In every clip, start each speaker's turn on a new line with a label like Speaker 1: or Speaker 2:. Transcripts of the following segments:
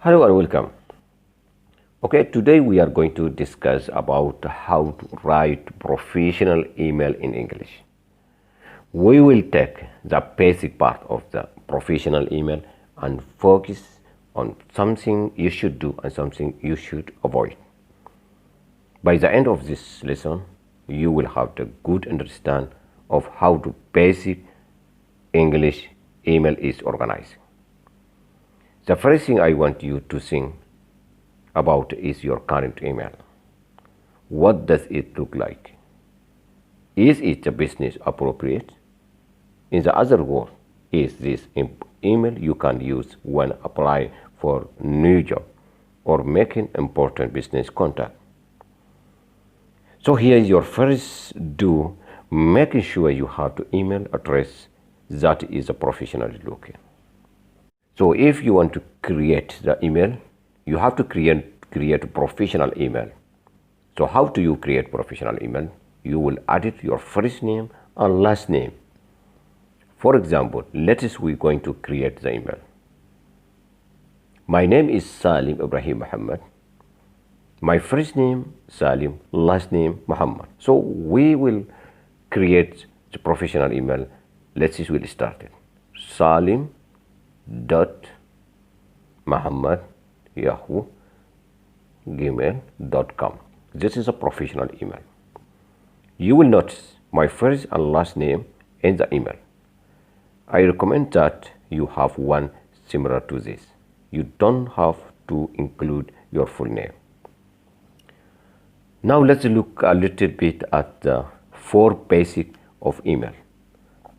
Speaker 1: Hello and welcome. Okay, today we are going to discuss about how to write professional email in English. We will take the basic part of the professional email and focus on something you should do and something you should avoid. By the end of this lesson, you will have the good understand of how the basic English email is organized. The first thing I want you to think about is your current email. What does it look like? Is it a business appropriate? In the other words, is this email you can use when applying for new job or making important business contact? So here is your first do, making sure you have the email address that is a professionally looking. So if you want to create the email, you have to create a professional email. So how do you create professional email? You will edit your first name and last name. For example, let's we're going to create the email. My name is Salim Ibrahim Muhammad. My first name Salim, last name Muhammad. So we will create the professional email. Let's see, we'll start it. Salim dot Muhammad Yahoo gmail.com. This is a professional email. You will notice my first and last name in the email. I recommend that you have one similar to this. You don't have to include your full name. Now let's look a little bit at the four basic of email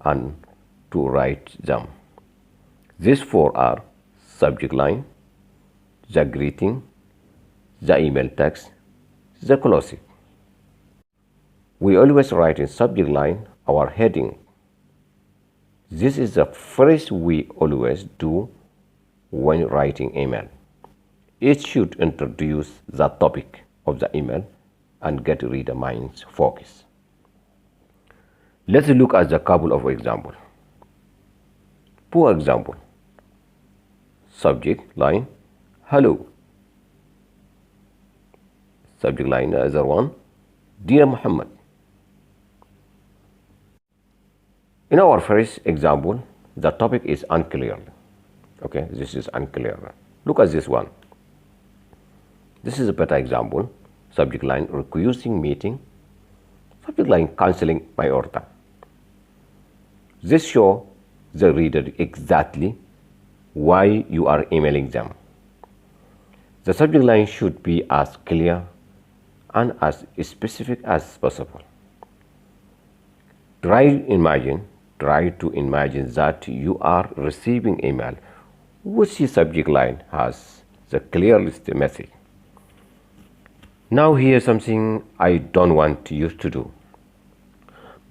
Speaker 1: and to write them. These four are subject line, the greeting, the email text, the closing. We always write in subject line our heading. This is the first we always do when writing email. It should introduce the topic of the email and get reader mind's focus. Let's look at a couple of examples. For example, subject line, hello. Subject line, the other one, dear Muhammad. In our first example, the topic is unclear. Okay, this is unclear. Look at this one. This is a better example. Subject line, requesting meeting. Subject line, cancelling my order. This shows the reader exactly why you are emailing them. The subject line should be as clear and as specific as possible. Try to imagine that you are receiving email which the subject line has the clearest message. Now here's something I don't want you to do.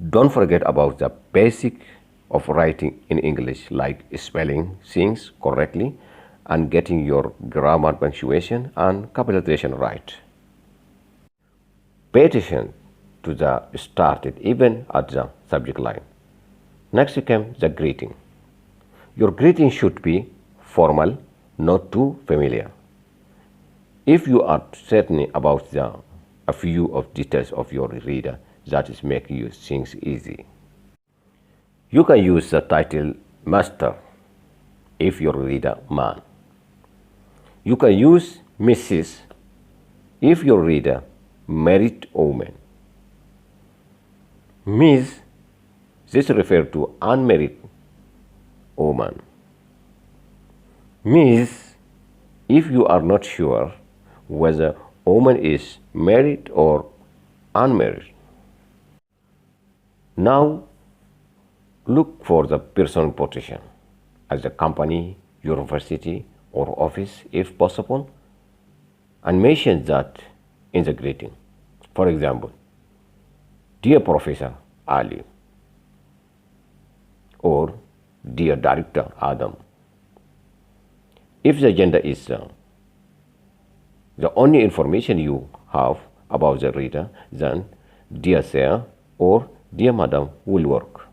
Speaker 1: Don't forget about the basic of writing in English, like spelling things correctly and getting your grammar, punctuation and capitalization right. Pay attention to the started even at the subject line. Next comes the greeting. Your greeting should be formal, not too familiar. If you are certain about a few of details of your reader, that is making you things easy. You can use the title Master if your reader man. You can use Mrs. if your reader married woman. Miss, this refers to unmarried woman. Miss, if you are not sure whether woman is married or unmarried. Now look for the personal position as a company, university or office if possible, and mention that in the greeting. For example, dear Professor Ali, or dear Director Adam. If the gender is the only information you have about the reader, then dear sir or dear madam will work.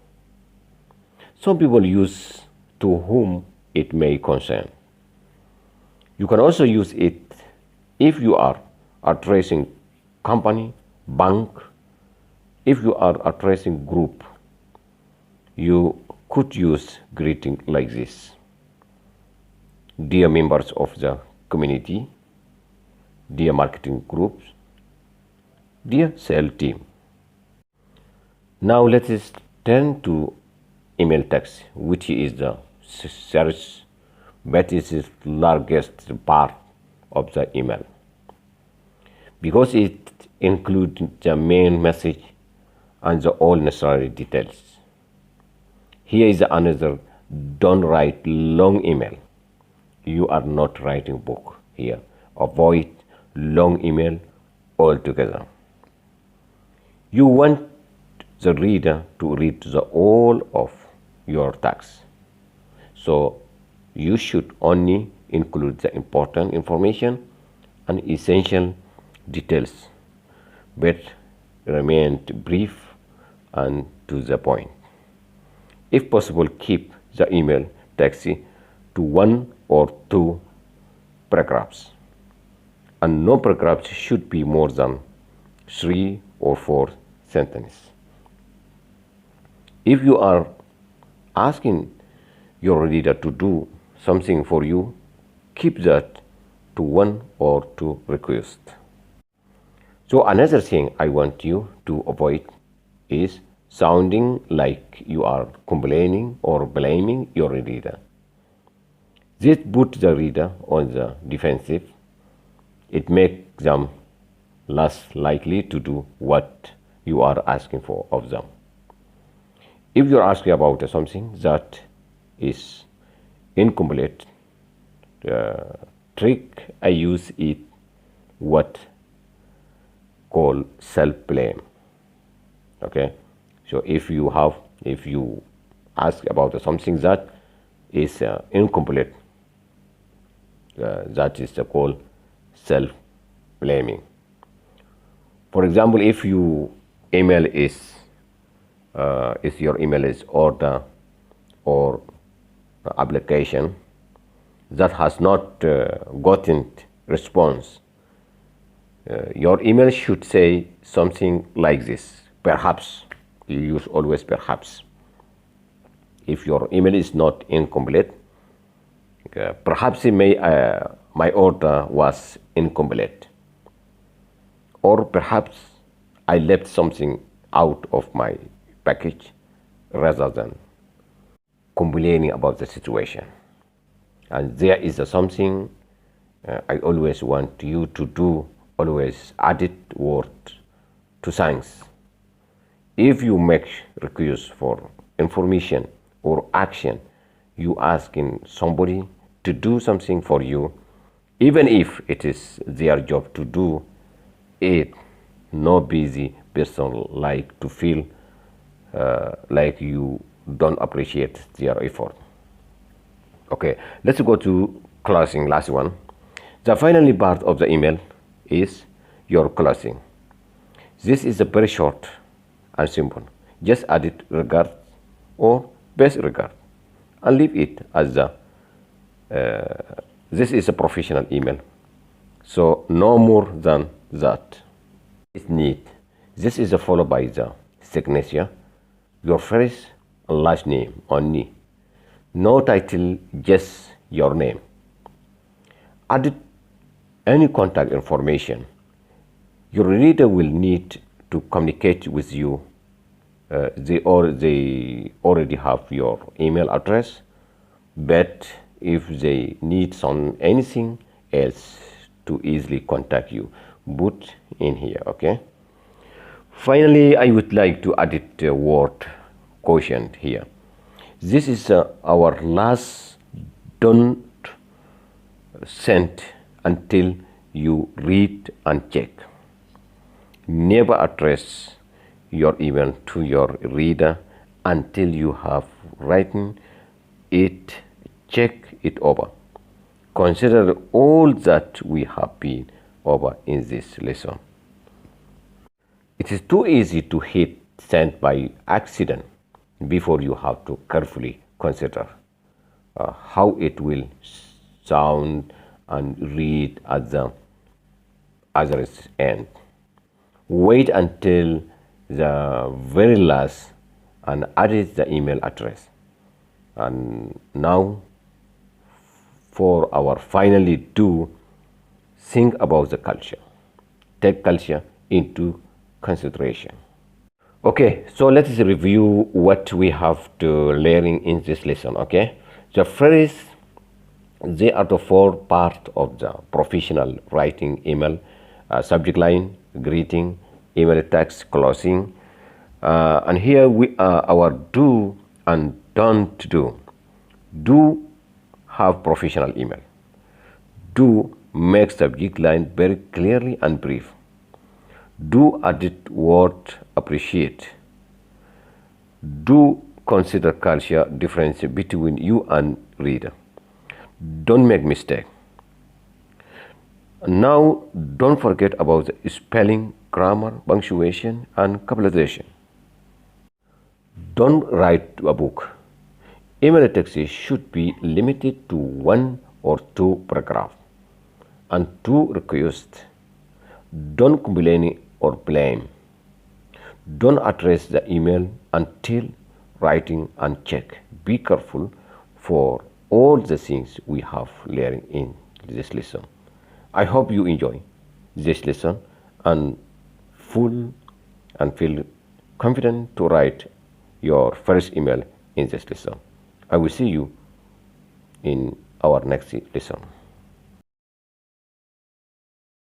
Speaker 1: Some people use to whom it may concern. You can also use it if you are addressing company, bank. If you are addressing group, you could use greeting like this. Dear members of the community, dear marketing groups, dear sales team. Now let us turn to email text, which is the search, but it is the largest part of the email because it includes the main message and the all necessary details. Here is another: don't write long email. You are not writing book here. Avoid long email altogether. You want the reader to read the all of your text, so you should only include the important information and essential details, but remain brief and to the point. If possible, keep the email text to 1 or 2 paragraphs, and no paragraphs should be more than 3 or 4 sentences. If you are asking your reader to do something for you, keep that to 1 or 2 requests. So another thing I want you to avoid is sounding like you are complaining or blaming your reader. This puts the reader on the defensive. It makes them less likely to do what you are asking for of them. If you are asking about something that is incomplete, trick I use it what called self-blame. Okay, so if you ask about something that is incomplete, that is called self-blaming. For example, if your email is order or application that has not gotten response, your email should say something like this. Perhaps, you use always perhaps. If your email is not incomplete, perhaps my order was incomplete, or perhaps I left something out of my package, rather than complaining about the situation. And there is something I always want you to do: always add it word to thanks. If you make requests for information or action, you asking somebody to do something for you, even if it is their job to do it. No busy person like to feel like you don't appreciate their effort. Okay, let's go to closing, last one. The final part of the email is your closing. This is a very short and simple. Just add it regards or best regard and leave it as the this is a professional email, so no more than that. It's neat. This is followed by the signature, your first and last name only. No title, just your name. Add any contact information. Your reader will need to communicate with you. They already have your email address, but if they need anything else to easily contact you, put in here. Okay. Finally, I would like to add the word caution here. This is our last. Don't send until you read and check. Never address your email to your reader until you have written it, check it over. Consider all that we have been over in this lesson. It is too easy to hit send by accident. Before, you have to carefully consider how it will sound and read at the other end. Wait until the very last and edit the email address. And now for our finally do, think about the culture. Take culture into consideration. Okay, so let's review what we have to learn in this lesson. Okay, the first, they are the four parts of the professional writing email: subject line, greeting, email text, closing, and here we our do and don't do. Do have professional email. Do make subject line very clearly and brief. Do edit word appreciate. Do consider culture difference between you and reader. Don't make mistake. Now don't forget about the spelling, grammar, punctuation and capitalization. Don't write a book. Email text should be limited to 1 or 2 paragraphs and 2 requests. Don't complain or blame. Don't address the email until writing and check. Be careful for all the things we have learned in this lesson. I hope you enjoy this lesson and feel confident to write your first email in this lesson. I will see you in our next lesson.